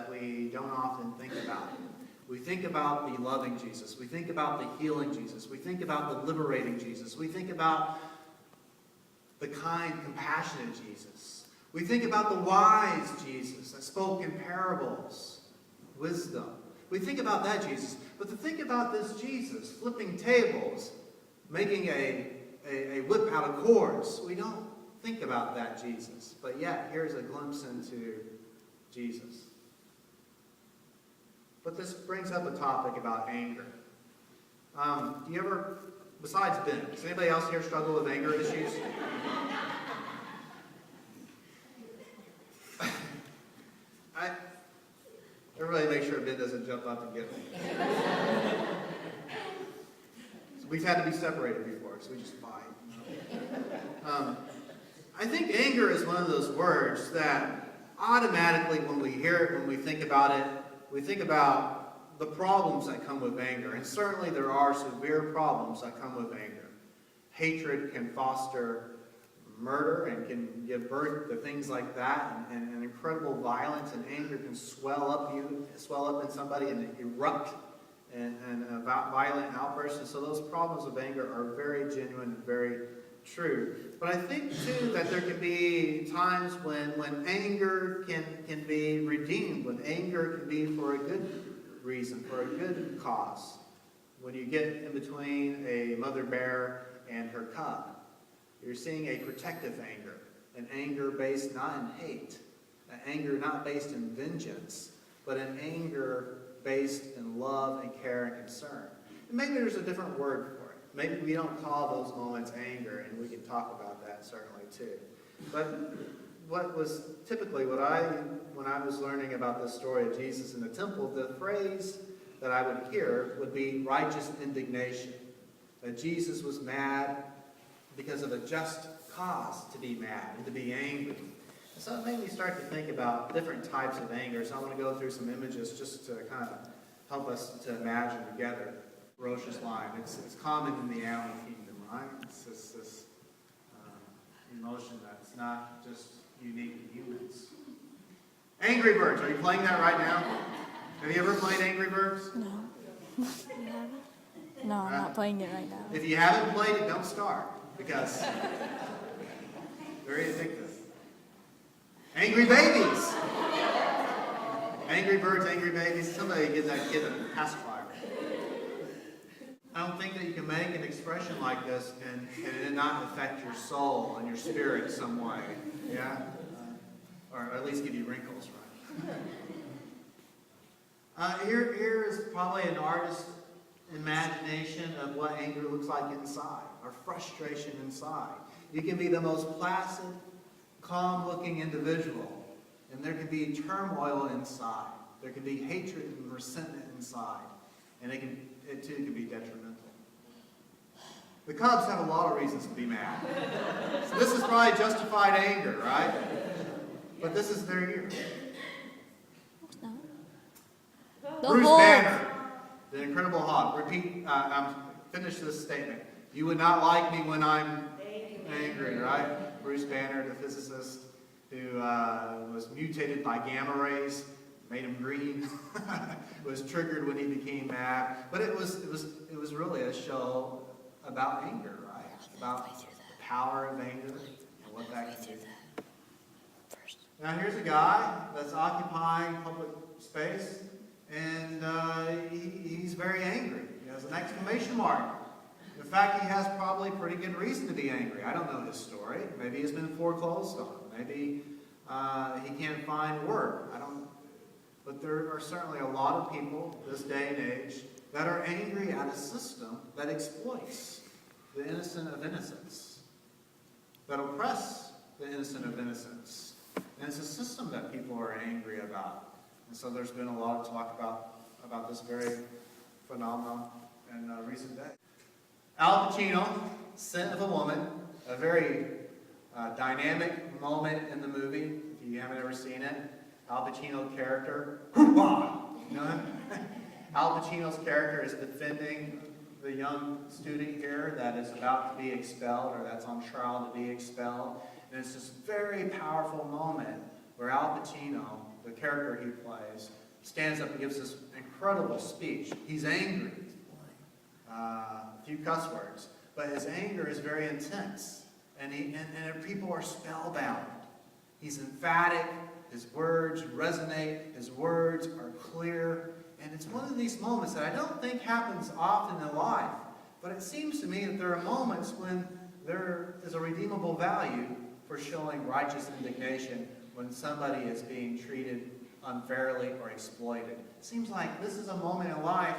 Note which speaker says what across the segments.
Speaker 1: that we don't often think about. We think about the loving Jesus. We think about the healing Jesus. We think about the liberating Jesus. We think about the kind, compassionate Jesus. We think about the wise Jesus that spoke in parables, wisdom. We think about that Jesus. But to think about this Jesus flipping tables, making a whip out of cords, we don't think about that Jesus. But yet, here's a glimpse into Jesus. But this brings up a topic about anger. Do you ever, besides Ben, does anybody else here struggle with anger issues? Everybody make sure Ben doesn't jump up and get me. So we've had to be separated before, so we just fight. I think anger is one of those words that automatically when we hear it, when we think about it, we think about the problems that come with anger. And certainly there are severe problems that come with anger. Hatred can foster murder and can give birth to things like that, and incredible violence, and anger can swell up in somebody and erupt and violent outbursts. And so those problems of anger are very genuine and very true. But I think too that there can be times when anger can be redeemed, when anger can be for a good reason, for a good cause. When you get in between a mother bear and her cub, you're seeing a protective anger, an anger based not in hate, an anger not based in vengeance, but an anger based in love and care and concern. And maybe there's a different word for it. Maybe we don't call those moments anger, and we can talk about that certainly too. But what was typically when I was learning about the story of Jesus in the temple, the phrase that I would hear would be righteous indignation. That Jesus was mad because of a just cause to be mad and to be angry. And so it made me start to think about different types of anger. So I want to go through some images just to kind of help us to imagine together. Ferocious lion. It's common in the animal kingdom, right? It's this emotion that's not just unique to humans. Angry Birds. Are you playing that right now? Have you ever played Angry Birds?
Speaker 2: No. You haven't? No, I'm not playing it right now.
Speaker 1: If you haven't played it, don't start. Because very addictive. Angry Babies. Angry Birds, Angry Babies. Somebody give that kid a pacifier. I don't think that you can make an expression like this and it not affect your soul and your spirit some way. Yeah? Or at least give you wrinkles, right? Here is probably an artist's imagination of what anger looks like inside, or frustration inside. You can be the most placid, calm-looking individual, and there can be turmoil inside. There can be hatred and resentment inside, and it too can be detrimental. The Cubs have a lot of reasons to be mad. So this is probably justified anger, right? But this is their year. Bruce Banner, the Incredible Hulk. Finish this statement. You would not like me when I'm angry, right? Bruce Banner, the physicist who was mutated by gamma rays, made him green, was triggered when he became mad. But it was really a show about anger, right? About the power of anger and what that can do. Now here's a guy that's occupying public space, and he's very angry. He has an exclamation mark. In fact, he has probably pretty good reason to be angry. I don't know his story. Maybe he's been foreclosed on. Maybe he can't find work. But there are certainly a lot of people this day and age that are angry at a system that exploits the innocent of innocence, that oppress the innocent of innocence. And it's a system that people are angry about. And so there's been a lot of talk about this very phenomenon in recent days. Al Pacino, Scent of a Woman, a very dynamic moment in the movie. If you haven't ever seen it, Al Pacino's character, hoo-wah! You know him? Al Pacino's character is defending the young student here that is about to be expelled, or that's on trial to be expelled. And it's this very powerful moment where Al Pacino the character he plays, stands up and gives this incredible speech. He's angry. A few cuss words. But his anger is very intense. And people are spellbound. He's emphatic. His words resonate. His words are clear. And it's one of these moments that I don't think happens often in life. But it seems to me that there are moments when there is a redeemable value for showing righteous indignation when somebody is being treated unfairly or exploited. It seems like this is a moment in life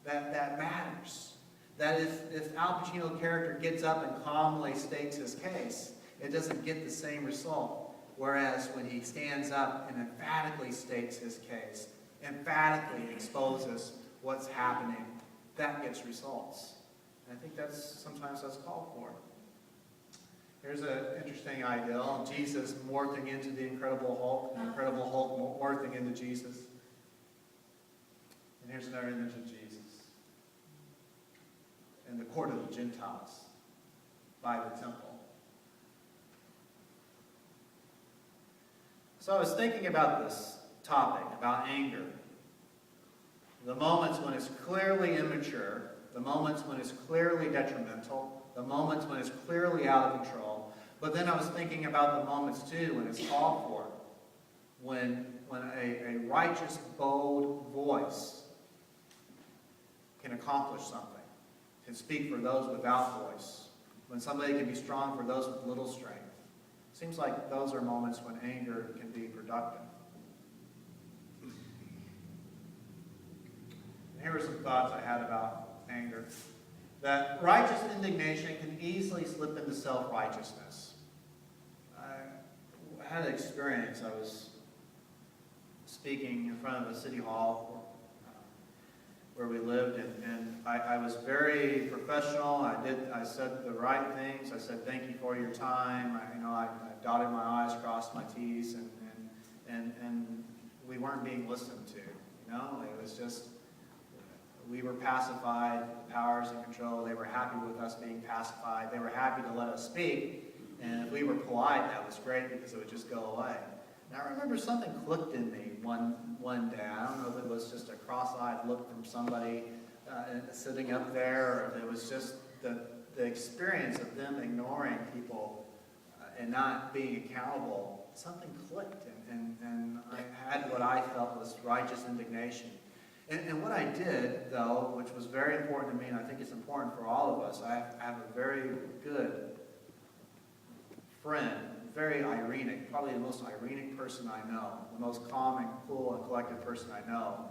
Speaker 1: that matters. That if Al Pacino's character gets up and calmly states his case, it doesn't get the same result. Whereas when he stands up and emphatically states his case, emphatically exposes what's happening, that gets results. And I think sometimes that's called for. Here's an interesting ideal. Jesus morphing into the Incredible Hulk. The Incredible Hulk morphing into Jesus. And here's another image of Jesus. In the court of the Gentiles. By the temple. So I was thinking about this topic, about anger. The moments when it's clearly immature. The moments when it's clearly detrimental. The moments when it's clearly out of control. But then I was thinking about the moments too when it's called for. When a righteous, bold voice can accomplish something. Can speak for those without voice. When somebody can be strong for those with little strength. It seems like those are moments when anger can be productive. And here are some thoughts I had about anger. That righteous indignation can easily slip into self-righteousness. I had an experience. I was speaking in front of a city hall where we lived, and I was very professional. I said the right things. I said, thank you for your time. I dotted my I's, crossed my T's, and we weren't being listened to. It was just, we were pacified, the powers in control. They were happy with us being pacified. They were happy to let us speak, and if we were polite, that was great because it would just go away. And I remember something clicked in me one day. I don't know if it was just a cross-eyed look from somebody sitting up there, or if it was just the experience of them ignoring people and not being accountable. Something clicked, and I had what I felt was righteous indignation. And what I did, though, which was very important to me, and I think it's important for all of us, I have a very good friend, very irenic, probably the most irenic person I know, the most calm and cool and collected person I know.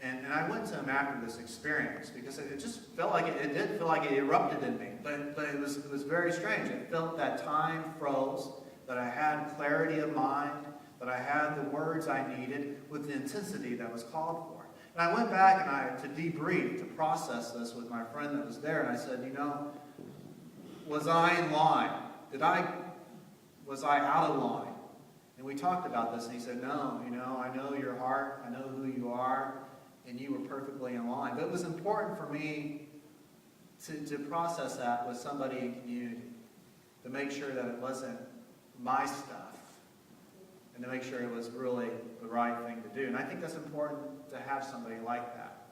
Speaker 1: And I went to him after this experience because it just felt like it did feel like it erupted in me, but it was very strange. It felt that time froze, that I had clarity of mind, that I had the words I needed with the intensity that was called for. And I went back to debrief, to process this with my friend that was there, and I said, was I in line? Was I out of line? And we talked about this, and he said, no, I know your heart, I know who you are, and you were perfectly in line. But it was important for me to process that with somebody in community, to make sure that it wasn't my stuff, and to make sure it was really the right thing to do. And I think that's important to have somebody like that.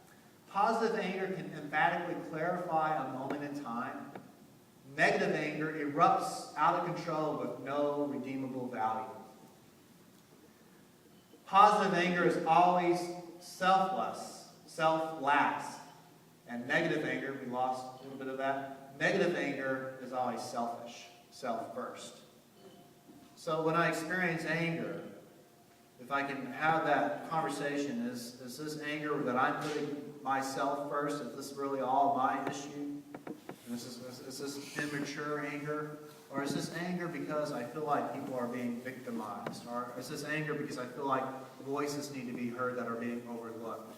Speaker 1: Positive anger can emphatically clarify a moment in time. Negative anger erupts out of control with no redeemable value. Positive anger is always selfless, self-last. And negative anger, we lost a little bit of that. Negative anger is always selfish, self-first. So when I experience anger, if I can have that conversation, is this anger that I'm putting myself first? Is this really all my issue? Is this immature anger? Or is this anger because I feel like people are being victimized? Or is this anger because I feel like voices need to be heard that are being overlooked?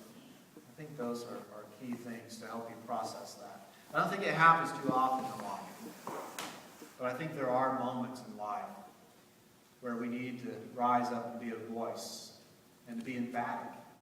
Speaker 1: I think those are key things to help you process that. I don't think it happens too often in life. But I think there are moments in life where we need to rise up and be a voice and to be emphatic